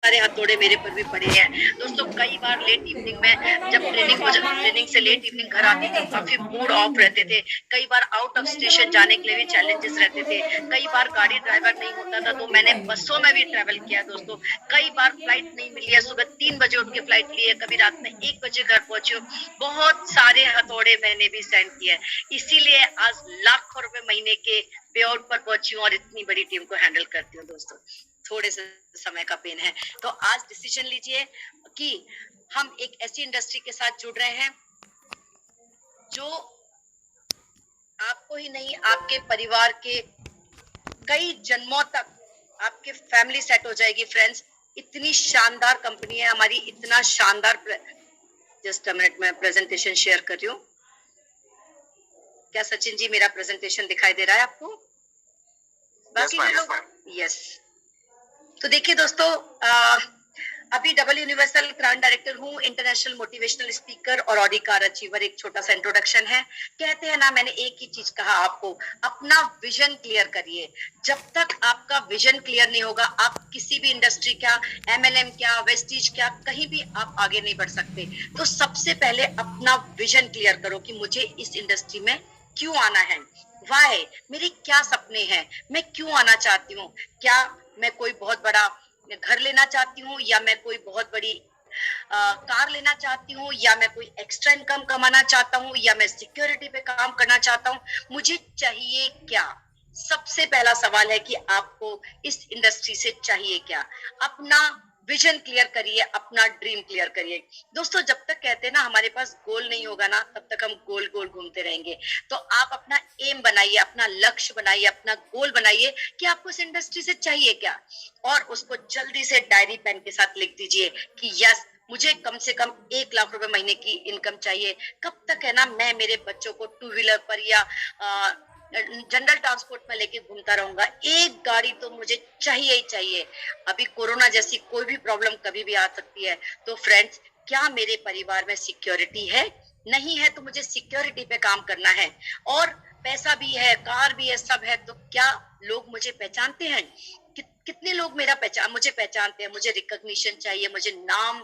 सारे हथौड़े मेरे पर भी पड़े हैं दोस्तों। कई बार लेट इवनिंग में जब ट्रेनिंग से लेट इवनिंग घर आती थी, काफी मूड ऑफ रहते थे। कई बार आउट ऑफ स्टेशन जाने के लिए भी चैलेंजेस रहते थे। कई बार गाड़ी ड्राइवर नहीं होता था तो मैंने बसों में भी ट्रेवल किया दोस्तों। कई बार फ्लाइट नहीं मिली है, सुबह 3 बजे उठ के फ्लाइट ली है, कभी रात में 1 बजे घर पहुंची हूँ। बहुत सारे हथौड़े मैंने भी सेंड किए, इसीलिए आज लाखों रुपए महीने के पे आउट पर पहुंची हूँ और इतनी बड़ी टीम को हैंडल करती हूँ दोस्तों। थोड़े से समय का पेन है, तो आज डिसीजन लीजिए कि हम एक ऐसी इंडस्ट्री के साथ जुड़ रहे हैं जो आपको ही नहीं, आपके परिवार के कई जन्मों तक आपके फैमिली सेट हो जाएगी फ्रेंड्स। इतनी शानदार कंपनी है हमारी, इतना शानदार। जस्ट अ मिनट, मैं प्रेजेंटेशन शेयर कर रही हूँ। क्या सचिन जी मेरा प्रेजेंटेशन दिखाई दे रहा है आपको? बाकी यस। तो देखिए दोस्तों, अभी डबल यूनिवर्सल ग्रांड डायरेक्टर हूँ, इंटरनेशनल मोटिवेशनल स्पीकर और ऑडी कार अचीवर। एक छोटा सा इंट्रोडक्शन है। कहते हैं ना, मैंने एक ही चीज कहा आपको, अपना विजन क्लियर करिए। जब तक आपका विजन क्लियर नहीं होगा, आप किसी भी इंडस्ट्री क्या, एमएलएम क्या, वेस्टीज क्या, कहीं भी आप आगे नहीं बढ़ सकते। तो सबसे पहले अपना विजन क्लियर करो कि मुझे इस इंडस्ट्री में क्यों आना है, वाई, मेरे क्या सपने हैं, मैं क्यों आना चाहती हूँ। क्या मैं कोई बहुत बड़ा घर लेना चाहती हूँ, या मैं कोई बहुत बड़ी कार लेना चाहती हूँ, या मैं कोई एक्स्ट्रा इनकम कमाना चाहता हूँ, या मैं सिक्योरिटी पे काम करना चाहता हूँ। मुझे चाहिए क्या? सबसे पहला सवाल है कि आपको इस इंडस्ट्री से चाहिए क्या। अपना विजन क्लियर करिए, अपना ड्रीम क्लियर करिए दोस्तों। जब तक कहते हैं ना हमारे पास गोल नहीं होगा ना, तब तक हम गोल गोल घूमते रहेंगे। तो आप अपना एम बनाइए, अपना लक्ष्य बनाइए, अपना गोल बनाइए कि आपको इस इंडस्ट्री से चाहिए क्या, और उसको जल्दी से डायरी पेन के साथ लिख दीजिए कि यस, मुझे कम से कम 1 लाख रुपए महीने की इनकम चाहिए। कब तक है ना मैं मेरे बच्चों को 2 व्हीलर पर या जनरल ट्रांसपोर्ट में लेके घूमता रहूंगा। एक गाड़ी तो मुझे चाहिए ही चाहिए। अभी कोरोना जैसी कोई भी प्रॉब्लम कभी भी आ सकती है। तो फ्रेंड्स, क्या मेरे परिवार में सिक्योरिटी है? नहीं है तो मुझे सिक्योरिटी पे काम करना है। और पैसा भी है, कार भी है, सब है, तो क्या लोग मुझे पहचानते हैं? कितने लोग मुझे पहचानते हैं? मुझे रिकॉग्निशन चाहिए, मुझे नाम,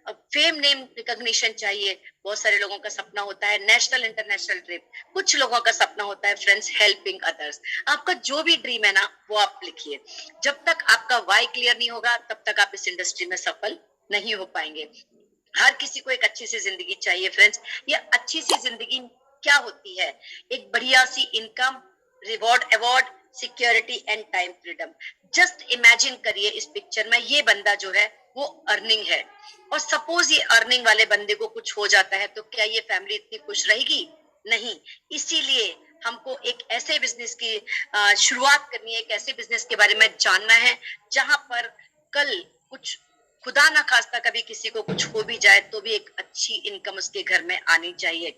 फेम, नेम रिकॉग्निशन चाहिए। बहुत सारे लोगों का सपना होता है नेशनल इंटरनेशनल ट्रिप, कुछ लोगों का सपना होता है फ्रेंड्स हेल्पिंग अदर्स। आपका जो भी ड्रीम है ना, वो आप लिखिए। जब तक आपका वाई क्लियर नहीं होगा, तब तक आप इस इंडस्ट्री में सफल नहीं हो पाएंगे। हर किसी को एक अच्छी सी जिंदगी चाहिए फ्रेंड्स। ये अच्छी सी जिंदगी क्या होती है? एक बढ़िया सी income, reward, award, security and time freedom. Just imagine करिए, इस पिक्चर में ये बंदा जो है वो अर्निंग है, और सपोज ये अर्निंग वाले बंदे को कुछ हो जाता है, तो क्या ये फैमिली इतनी खुश रहेगी? नहीं। इसीलिए हमको एक ऐसे बिजनेस की शुरुआत करनी है, एक ऐसे बिजनेस के बारे में जानना है जहां पर कल कुछ, खुदा ना खास्ता कभी किसी को कुछ हो भी जाए, तो भी एक अच्छी इनकम उसके घर में आनी चाहिए।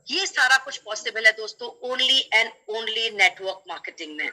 ये सारा कुछ पॉसिबल है दोस्तों, only and only network marketing में,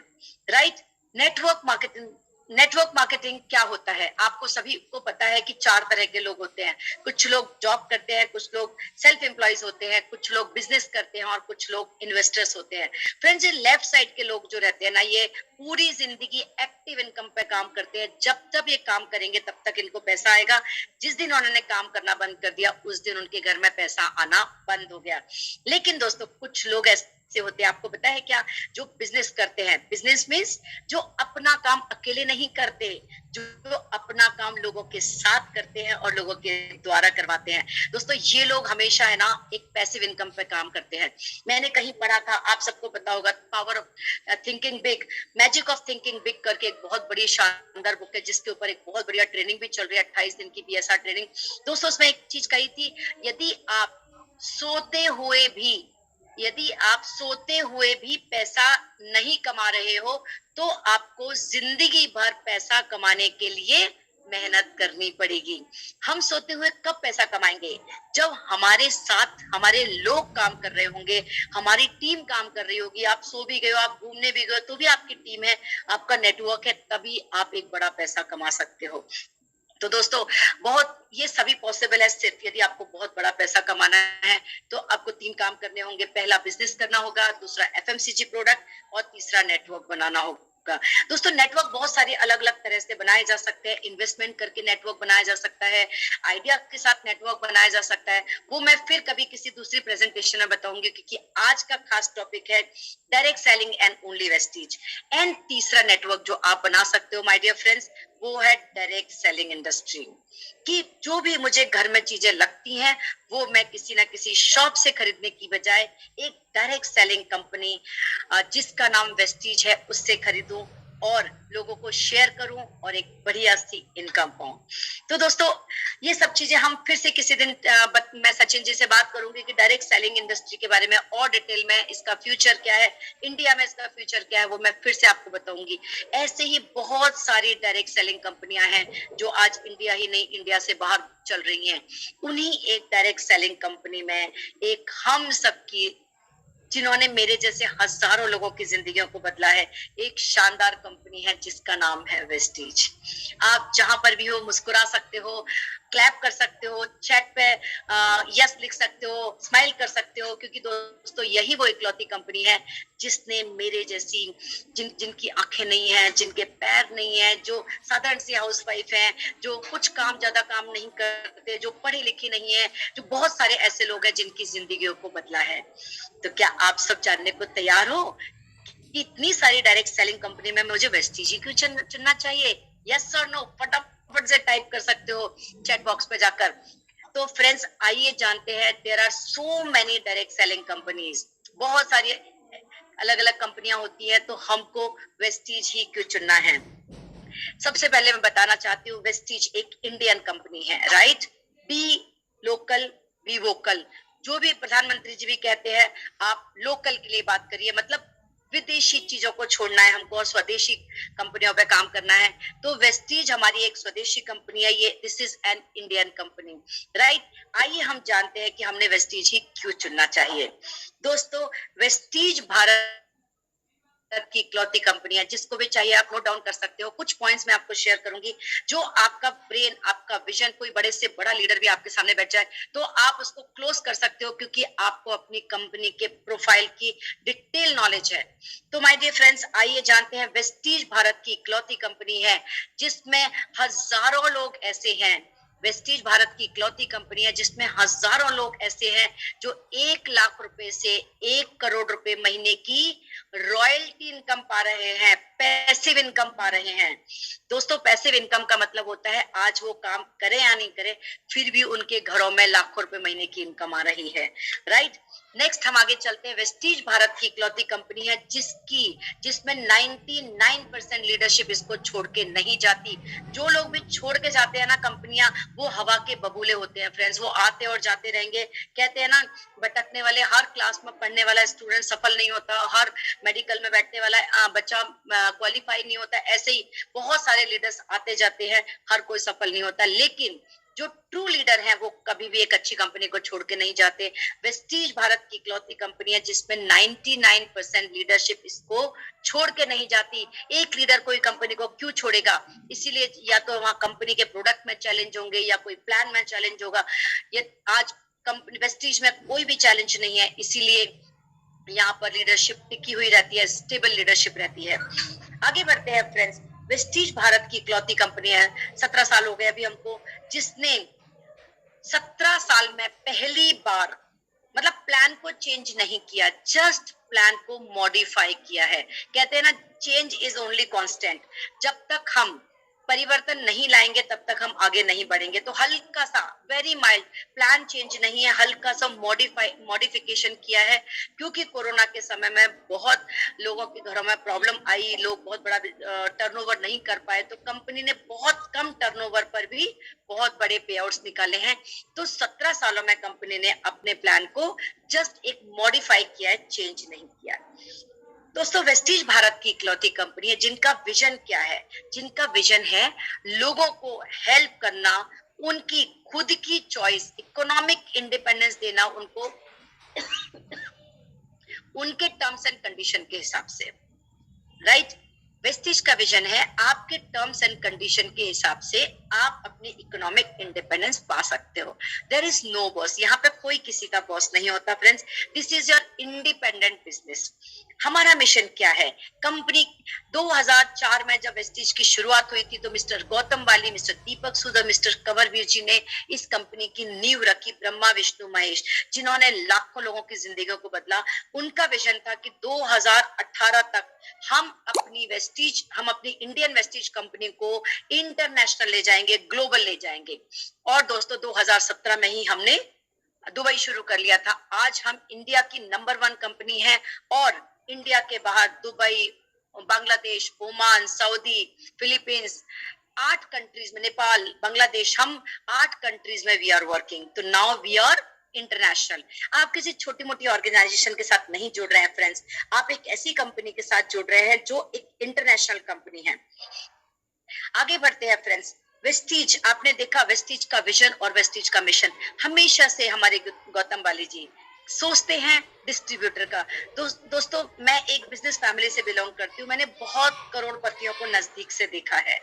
right? Network marketing, network marketing क्या होता है? आपको सभी को पता है कि 4 तरह के लोग होते हैं। कुछ लोग जॉब करते हैं, कुछ लोग सेल्फ एम्प्लॉयज होते हैं, कुछ लोग बिजनेस करते हैं, और कुछ लोग इन्वेस्टर्स होते हैं। फ्रेंड्स, ये लेफ्ट साइड के लोग जो रहते हैं ना, ये पूरी जिंदगी एक्टिव इनकम पे काम करते हैं। जब तक ये काम करेंगे तब तक इनको पैसा आएगा। जिस दिन उन्होंने काम करना बंद कर दिया, उस दिन उनके घर में पैसा आना बंद हो गया। लेकिन दोस्तों, कुछ लोग ऐसे होते हैं, आपको पता है क्या, जो बिजनेस करते हैं। बिजनेस मीन्स जो अपना काम अकेले नहीं करते, जो अपना काम लोगों के साथ करते हैं और लोगों के द्वारा करवाते हैं। दोस्तों, ये लोग हमेशा है ना एक पैसिव इनकम पे काम करते हैं। मैंने कहीं पढ़ा था, आप सबको पता होगा, power of thinking big, magic of thinking big करके एक बहुत बड़ी शानदार बुक है, जिसके ऊपर एक बहुत बढ़िया ट्रेनिंग भी चल रही है, 28 दिन की PSR ट्रेनिंग। दोस्तों, उसमें एक चीज कही थी, यदि आप सोते हुए भी, यदि आप सोते हुए भी पैसा नहीं कमा रहे हो, तो आपको जिंदगी भर पैसा कमाने के लिए मेहनत करनी पड़ेगी। हम सोते हुए कब पैसा कमाएंगे? जब हमारे साथ हमारे लोग काम कर रहे होंगे, हमारी टीम काम कर रही होगी। आप सो भी गए हो, आप घूमने भी गए, तो भी आपकी टीम है, आपका नेटवर्क है, तभी आप एक बड़ा पैसा कमा सकते हो। तो दोस्तों, बहुत ये सभी पॉसिबल है सिर्फ यदि आपको बहुत बड़ा पैसा कमाना है। तो आपको 3 काम करने होंगे। पहला, बिजनेस करना होगा, दूसरा FMCG प्रोडक्ट, और तीसरा नेटवर्क बनाना होगा। का। दोस्तों नेटवर्क बहुत सारे अलग अलग तरह से बनाए जा सकते हैं, इन्वेस्टमेंट करके नेटवर्क बनाया जा सकता है, आइडिया के साथ नेटवर्क बनाया जा सकता है, वो मैं फिर कभी किसी दूसरी प्रेजेंटेशन में बताऊंगी, क्योंकि आज का खास टॉपिक है direct selling and only Vestige. And तीसरा नेटवर्क जो आप बना सकते हो माय डियर फ्रेंड्स, वो है डायरेक्ट सेलिंग इंडस्ट्री, कि जो भी मुझे घर में चीजें लगती हैं वो मैं किसी ना किसी शॉप से खरीदने की बजाय एक डायरेक्ट सेलिंग कंपनी जिसका नाम वेस्टीज है उससे खरीदूं और लोगों को शेयर करूं और एक बढ़िया सी इनकम पाऊं। तो दोस्तों ये सब चीजें हम फिर से किसी दिन मैं सचिन जी से बात करूंगी कि डायरेक्ट सेलिंग इंडस्ट्री के बारे में और डिटेल में, इसका फ्यूचर क्या है, इंडिया में इसका फ्यूचर क्या है, वो मैं फिर से आपको बताऊंगी। ऐसे ही बहुत सारी डायरेक्ट सेलिंग कंपनियां हैं जो आज इंडिया ही नहीं इंडिया से बाहर चल रही हैं। उन्हीं एक डायरेक्ट सेलिंग कंपनी में एक हम सबकी, जिन्होंने मेरे जैसे हजारों लोगों की जिंदगियों को बदला है, एक शानदार कंपनी है जिसका नाम है वेस्टीज। आप जहां पर भी हो मुस्कुरा सकते हो, क्लैप कर सकते हो, चैट पे यस लिख सकते हो, स्माइल कर सकते हो, क्योंकि दोस्तों यही वो इकलौती कंपनी है जिसने मेरे जैसी जिनकी आंखें नहीं है, जिनके पैर नहीं है, जो साधारण सी हाउसवाइफ है, जो कुछ काम ज्यादा काम नहीं करते, जो पढ़ी लिखी नहीं है, जो बहुत सारे ऐसे लोग हैं जिनकी जिंदगियों को बदला है। तो क्या आप सब जानने को तैयार हो कि इतनी सारी डायरेक्ट सेलिंग कंपनी में मुझे वेस्टीज ही क्यों चुनना चाहिए? यस और नो फटाफट से टाइप कर सकते हो चैट बॉक्स पे जाकर। तो फ्रेंड्स आइए जानते हैं, there are so many direct selling companies, बहुत सारी अलग अलग कंपनियां होती है, तो हमको वेस्टीज ही क्यों चुनना है? सबसे पहले मैं बताना चाहती हूँ वेस्टीज एक इंडियन कंपनी है, right? Be local be vocal, जो भी प्रधानमंत्री जी भी कहते हैं आप लोकल के लिए बात करिए, मतलब विदेशी चीजों को छोड़ना है हमको और स्वदेशी कंपनियों पे काम करना है। तो वेस्टीज हमारी एक स्वदेशी कंपनी है, ये this is an Indian company, right? आइए हम जानते हैं कि हमने वेस्टीज ही क्यों चुनना चाहिए। दोस्तों वेस्टीज भारत की इकलौती कंपनी है, जिसको भी चाहिए आप नोट डाउन कर सकते हो। कुछ पॉइंट्स मैं आपको शेयर करूंगी, जो आपका ब्रेन, आपका विजन, कोई बड़े से बड़ा लीडर भी आपके सामने बैठ जाए तो आप उसको क्लोज कर सकते हो, क्योंकि आपको अपनी कंपनी के प्रोफाइल की डिटेल नॉलेज है। तो माय डियर फ्रेंड्स आइए जानते हैं, वेस्टीज भारत की इकलौती कंपनी है जिसमें हजारों लोग ऐसे हैं, वेस्टीज भारत की इकलौती कंपनी है जिसमें हजारों लोग ऐसे हैं जो 1 लाख रुपए से 1 करोड़ रुपए महीने की रॉयल्टी इनकम पा रहे हैं, पैसिव इनकम पा रहे हैं। दोस्तों पैसिव इनकम का मतलब होता है आज वो काम करे या नहीं करे फिर भी उनके घरों में लाखों रुपए महीने की इनकम आ रही है, राइट? नेक्स्ट हम आगे चलते हैं। वेस्टीज भारत की इकलौती कंपनी है जिसमें 99% लीडरशिप इसको छोड़ के नहीं जाती। जो लोग भी छोड़ के जाते हैं ना कंपनियां, वो हवा के बबूले होते हैं फ्रेंड्स, वो आते और जाते रहेंगे। कहते हैं ना भटकने वाले, हर क्लास में पढ़ने वाला स्टूडेंट सफल नहीं होता, हर मेडिकल में बैठने वाला बच्चा क्वालिफाई नहीं होता। ऐसे ही बहुत सारे लीडर्स आते जाते हैं, हर कोई सफल नहीं होता, लेकिन जो ट्रू लीडर हैं वो कभी भी एक अच्छी कंपनी को छोड़ के नहीं जाते। वेस्टीज भारत की इकलौती कंपनी है जिसमें 99% लीडरशिप इसको छोड़ के नहीं जाती। एक लीडर कोई कंपनी को क्यों छोड़ेगा? इसीलिए या तो वहां कंपनी के प्रोडक्ट में चैलेंज होंगे या कोई प्लान में चैलेंज होगा। ये आज कंपनी वेस्टीज में कोई भी चैलेंज नहीं है, इसीलिए यहाँ पर लीडरशिप टिकी हुई रहती है, स्टेबल लीडरशिप रहती है। आगे बढ़ते हैं फ्रेंड्स। वेस्टीज भारत की इकलौती कंपनी है, 17 साल हो गए अभी हमको, जिसने 17 साल में पहली बार मतलब प्लान को चेंज नहीं किया, जस्ट प्लान को मॉडिफाई किया है। कहते हैं ना चेंज इज ओनली कांस्टेंट, जब तक हम परिवर्तन नहीं लाएंगे तब तक हम आगे नहीं बढ़ेंगे। तो हल्का सा वेरी माइल्ड प्लान चेंज नहीं है, हल्का सा मॉडिफिकेशन किया है, क्योंकि कोरोना के समय में बहुत लोगों के घरों में प्रॉब्लम आई, लोग बहुत बड़ा टर्नओवर नहीं कर पाए, तो कंपनी ने बहुत कम टर्नओवर पर भी बहुत बड़े पे आउट्स निकाले हैं। तो 17 सालों में कंपनी ने अपने प्लान को जस्ट एक मॉडिफाई किया है, चेंज नहीं किया। दोस्तों वेस्टीज भारत की इकलौती कंपनी है जिनका विजन क्या है? जिनका विजन है लोगों को हेल्प करना, उनकी खुद की चॉइस, इकोनॉमिक इंडिपेंडेंस देना उनको उनके टर्म्स एंड कंडीशन के हिसाब से, राइट? वेस्टीज का विजन है आपके टर्म्स एंड कंडीशन के हिसाब से आप अपनी इकोनॉमिक इंडिपेंडेंस पा सकते हो। देयर इज नो बॉस, यहाँ पे कोई किसी का बॉस नहीं होता friends, this is your independent business. हमारा मिशन क्या है? कंपनी 2004 में जब वेस्टीज की शुरुआत हुई थी तो मिस्टर गौतम बाली, मिस्टर दीपक सूद, मिस्टर कंवरवीर जी ने इस कंपनी की नींव रखी। ब्रह्मा विष्णु महेश जिन्होंने लाखों लोगों की जिंदगियों को बदला। उनका विजन था कि 2018 तक हम अपनी इंडियन वेस्टीज कंपनी को इंटरनेशनल ले जाएंगे, ग्लोबल ले जाएंगे। और दोस्तों 2017 में ही हमने दुबई शुरू कर लिया था। आज हम इंडिया की नंबर 1 कंपनी है और इंडिया के बाहर Dubai, Bangladesh, Oman, Saudi, Philippines, 8 countries में, नेपाल, बांग्लादेश, हम 8 कंट्रीज में वी आर वर्किंग। तो नाउ वी आर इंटरनेशनल। आप किसी छोटी मोटी ऑर्गेनाइजेशन के साथ नहीं जुड़ रहे हैं फ्रेंड्स, आप एक ऐसी कंपनी के साथ जुड़ रहे हैं जो एक इंटरनेशनल कंपनी है। आगे बढ़ते हैं फ्रेंड्स। वेस्टीज, आपने देखा वेस्टीज का विजन और वेस्टीज का मिशन। हमेशा से हमारे गौतम बाली जी सोचते हैं डिस्ट्रीब्यूटर का। दोस्तों मैं एक बिजनेस फैमिली से बिलोंग करती हूँ। मैंने बहुत करोड़पतियों को नजदीक से देखा है,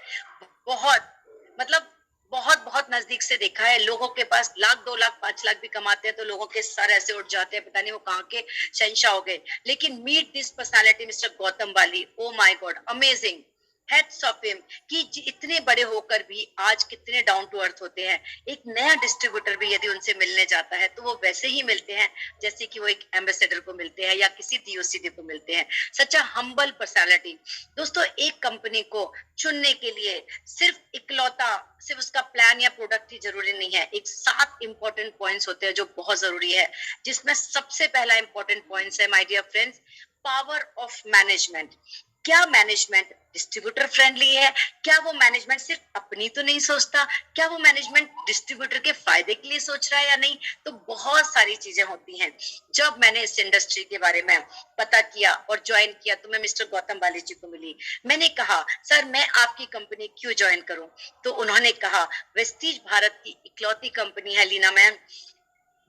बहुत मतलब बहुत बहुत नजदीक से देखा है। लोगों के पास लाख, 2 लाख, 5 लाख भी कमाते हैं तो लोगों के सर ऐसे उठ जाते हैं, पता नहीं वो कहाँ के शहंशाह हो गए। लेकिन meet this personality mister Gautam Bali, oh my god, amazing, hats off him, कि इतने बड़े होकर भी आज कितने डाउन टू अर्थ होते हैं। एक नया डिस्ट्रीब्यूटर भी यदि उनसे मिलने जाता है तो वो वैसे ही मिलते हैं जैसे कि वो एक एम्बेसडर को मिलते हैं या किसी डीओसीडी को मिलते हैं। सच अ हम्बल पर्सनालिटी। दोस्तों एक कंपनी को चुनने के लिए सिर्फ उसका प्लान या प्रोडक्ट ही जरूरी नहीं है। एक 7 इंपॉर्टेंट पॉइंट्स होते हैं जो बहुत जरूरी है, जिसमें सबसे पहला इंपॉर्टेंट पॉइंट्स है my dear friends, power of management. क्या मैनेजमेंट डिस्ट्रीब्यूटर फ्रेंडली है? क्या वो मैनेजमेंट सिर्फ अपनी तो नहीं सोचता? क्या वो मैनेजमेंट डिस्ट्रीब्यूटर के फायदे के लिए सोच रहा है या नहीं? तो बहुत सारी चीजें होती हैं। जब मैंने इस इंडस्ट्री के बारे में पता किया और ज्वाइन किया तो मैं मिस्टर गौतम बाली जी को मिली। मैंने कहा सर मैं आपकी कंपनी क्यों ज्वाइन करूं? तो उन्होंने कहा वेस्टीज भारत की इकलौती कंपनी है लीना मैम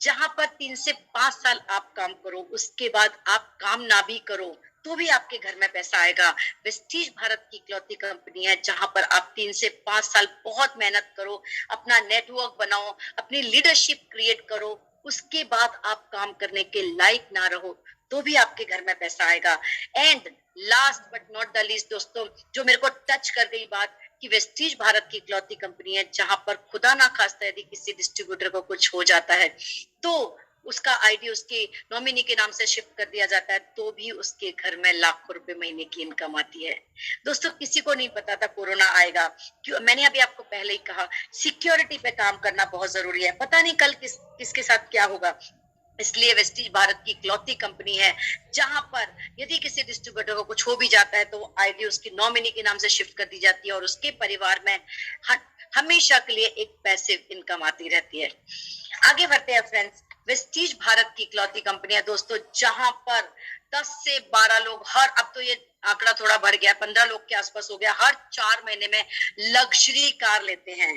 जहां पर 3 से 5 साल आप काम करो, उसके बाद आप काम ना भी करो तो भी आपके घर में पैसा आएगा। वेस्टीज भारत की इकलौती कंपनी है जहां पर आप 3 से 5 साल बहुत मेहनत करो, अपना नेटवर्क बनाओ, अपनी लीडरशिप क्रिएट करो, उसके बाद आप काम करने के लायक ना रहो तो भी आपके घर में पैसा आएगा। And last but not the least दोस्तों, जो मेरे को टच कर गई बात कि वेस्टीज भारत की इकलौती कंपनी है जहां पर खुदा ना खास्ता यदि किसी डिस्ट्रीब्यूटर को कुछ हो जाता है तो उसका आईडी उसके नॉमिनी के नाम से शिफ्ट कर दिया जाता है तो भी उसके घर में लाखों रुपए महीने की इनकम आती है। दोस्तों किसी को नहीं पता था कोरोना आएगा, क्यों? मैंने अभी आपको पहले ही कहा सिक्योरिटी पे काम करना बहुत जरूरी है, पता नहीं कल किसके साथ क्या होगा। इसलिए वेस्टीज भारत की इकलौती कंपनी है जहां पर यदि किसी डिस्ट्रीब्यूटर को कुछ हो भी जाता है तो वो आईडी उसकी नॉमिनी के नाम से शिफ्ट कर दी जाती है और उसके परिवार में हमेशा के लिए एक पैसिव इनकम आती रहती है। आगे बढ़ते हैं फ्रेंड्स। वेस्टीज भारत की इकलौती कंपनी है दोस्तों जहां पर 10 से 12 लोग अब तो ये आंकड़ा थोड़ा बढ़ गया, 15 लोग के आसपास हो गया, हर 4 महीने में लग्जरी कार लेते हैं।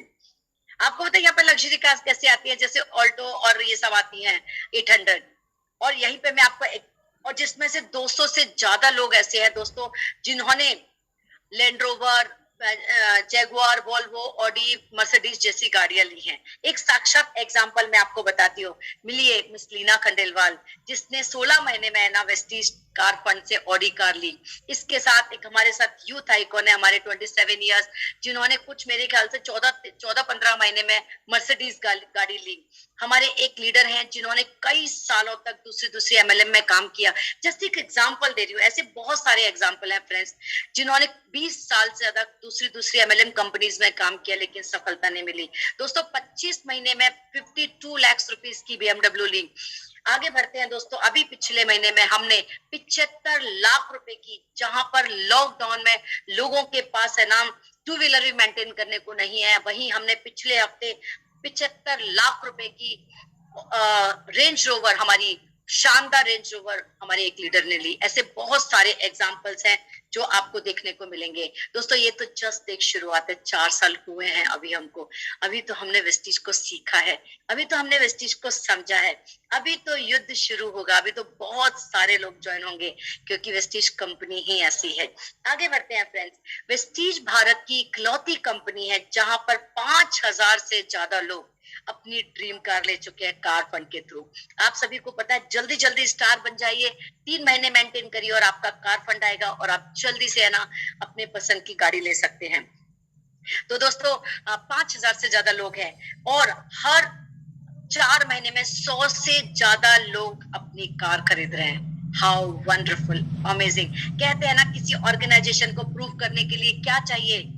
आपको पता है यहाँ पे लग्जरी कार्स कैसे आती है? जैसे ऑल्टो और ये सब आती हैं 800, और यहीं पे मैं आपको और जिसमें से 200 से ज्यादा लोग ऐसे हैं दोस्तों जिन्होंने land rover, Jaguar, Volvo, Audi, Mercedes जैसी गाड़ियां ली हैं। एक साक्षात एग्जांपल मैं आपको बताती हूँ, मिलिए मिस लीना खंडेलवाल जिसने 16 महीने में ना वेस्टीज कार फंड से ऑडी कार ली। इसके साथ एक हमारे साथ यूथ आइकॉन है हमारे 27 इयर्स जिन्होंने कुछ मेरे ख्याल से 14-15 महीने में मर्सिडीज गाड़ी ली। हमारे एक लीडर हैं जिन्होंने कई सालों तक दूसरी एमएलएम में काम किया। जस्ट एक एग्जांपल दे रही हूँ, ऐसे बहुत सारे एग्जांपल हैं फ्रेंड्स जिन्होंने 20 साल से ज्यादा दूसरी एमएलएम कंपनीज में काम किया लेकिन सफलता नहीं मिली। दोस्तों 25 महीने में 52 लाख रुपीस की बीएमडब्ल्यू ली। आगे बढ़ते हैं दोस्तों, अभी पिछले महीने में हमने 75 लाख रुपए की, जहां पर लॉकडाउन में लोगों के पास है ना टू व्हीलर भी मेंटेन करने को नहीं है, वहीं हमने पिछले हफ्ते 75 लाख रुपए की रेंज रोवर, हमारी शानदार रेंज रोवर हमारे एक लीडर ने ली। ऐसे बहुत सारे एग्जाम्पल्स हैं जो आपको देखने को मिलेंगे। दोस्तों ये तो जस्ट एक शुरुआत है, 4 साल हुए हैं अभी हमको, अभी तो हमने वेस्टीज को सीखा है, अभी तो हमने वेस्टीज को समझा है, अभी तो युद्ध शुरू होगा, अभी तो बहुत सारे लोग ज्वाइन होंगे क्योंकि वेस्टीज कंपनी ही ऐसी है। आगे बढ़ते हैं फ्रेंड्स। वेस्टीज भारत की इकलौती कंपनी है जहां पर 5000 से ज्यादा लोग अपनी ड्रीम कार ले चुके हैं कार फंड के थ्रू। आप सभी को पता है, जल्दी जल्दी स्टार बन जाइए, 3 महीने मेंटेन करिए और आपका कार फंड आएगा और आप जल्दी से है ना अपने पसंद की गाड़ी ले सकते हैं। तो दोस्तों 5,000 से ज्यादा लोग हैं और हर 4 महीने में 100 से ज्यादा लोग अपनी कार खरीद रहे हैं। How wonderful, amazing. कहते हैं ना, किसी ऑर्गेनाइजेशन को प्रूव करने के लिए क्या चाहिए?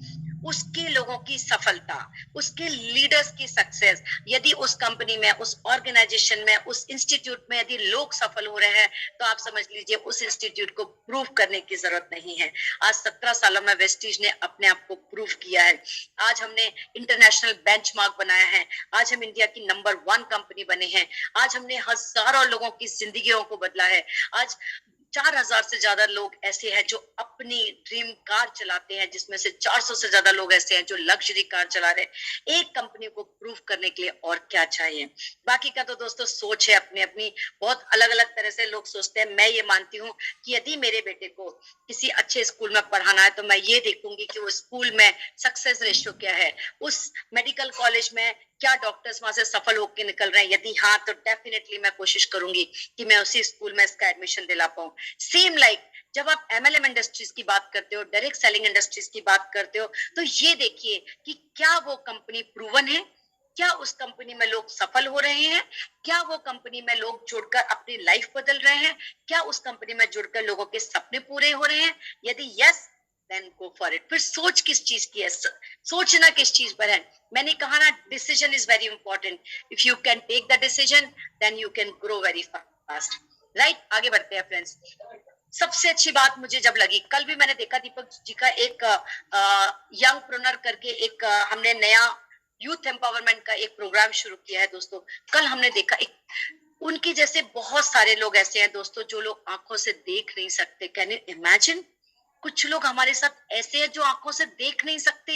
उसके लोगों की सफलता, उसके लीडर्स की सक्सेस। यदि उस कंपनी में, उस ऑर्गेनाइजेशन में, उस इंस्टीट्यूट में यदि लोग सफल हो रहे हैं तो आप समझ लीजिए उस इंस्टीट्यूट को प्रूव करने की जरूरत नहीं है। आज 17 सालों में वेस्टीज ने अपने आप को प्रूव किया है। आज हमने इंटरनेशनल बेंचमार्क बनाया है। आज हम इंडिया की नंबर 1 कंपनी बने हैं। आज हमने हजारों लोगों की जिंदगियों को बदला है। आज 4,000 से ज्यादा लोग ऐसे हैं जो अपनी ड्रीम कार चलाते हैं, जिसमें से 400 से ज्यादा लोग ऐसे हैं जो लग्जरी कार चला रहे हैं। एक कंपनी को प्रूव करने के लिए और क्या चाहिए? बाकी का तो दोस्तों सोच है अपनी अपनी, बहुत अलग अलग तरह से लोग सोचते हैं। मैं ये मानती हूँ कि यदि मेरे बेटे को किसी अच्छे स्कूल में पढ़ाना है तो मैं ये देखूंगी कि वो स्कूल में सक्सेस रेशियो क्या है, उस मेडिकल कॉलेज में क्या डॉक्टर्स वहां से सफल होकर निकल रहे हैं। यदि हाँ तो डेफिनेटली मैं कोशिश करूंगी कि मैं उसी स्कूल में इसका एडमिशन दिला पाऊं। सेम लाइक जब आप MLM इंडस्ट्रीज की बात करते हो, डायरेक्ट सेलिंग इंडस्ट्रीज की बात करते हो, तो ये देखिए कि क्या वो कंपनी प्रूवन है, क्या उस कंपनी में लोग सफल हो रहे हैं, क्या वो कंपनी में लोग जुड़कर अपनी लाइफ बदल रहे हैं, क्या उस कंपनी में जुड़कर लोगों के सपने पूरे हो रहे हैं। यदि yes, then go for it. फिर सोच किस चीज की है, सोचना किस चीज पर है। मैंने कहा ना, decision is very important. If you can take the decision then you can grow very fast, right? आगे बढ़ते हैं फ्रेंड्स। सबसे अच्छी बात मुझे जब लगी, कल भी मैंने देखा दीपक जी का एक यंग प्रोनर करके एक हमने नया यूथ एम्पावरमेंट का एक प्रोग्राम शुरू किया है दोस्तों। कल हमने देखा एक उनकी जैसे बहुत सारे लोग ऐसे हैं दोस्तों जो लोग आंखों से देख नहीं सकते। Can you imagine? कुछ लोग हमारे साथ ऐसे हैं जो आंखों से देख नहीं सकते,